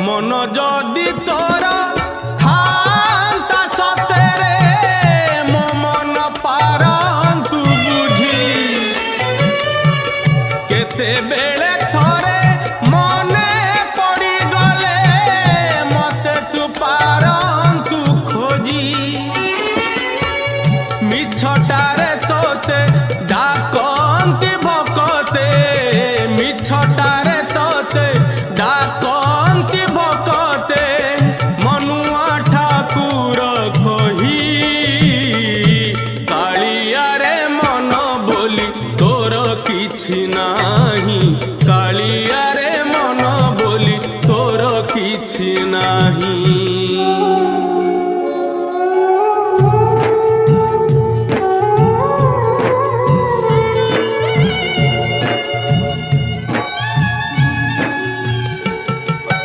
मन जदि तोर थांता सतेरे मो मन पारंतु बुझी केते बेले थरे मने पड़ी गले मते तू पारंतु खोजी मिछटारे तोते डाकंती भकते मिछटारे तोते डाकंती भकते मनुआ ठाकुर कही कालिया रे मन बोली तोर किछि नाही कालिया रे मन बोली तोर किछि नाही।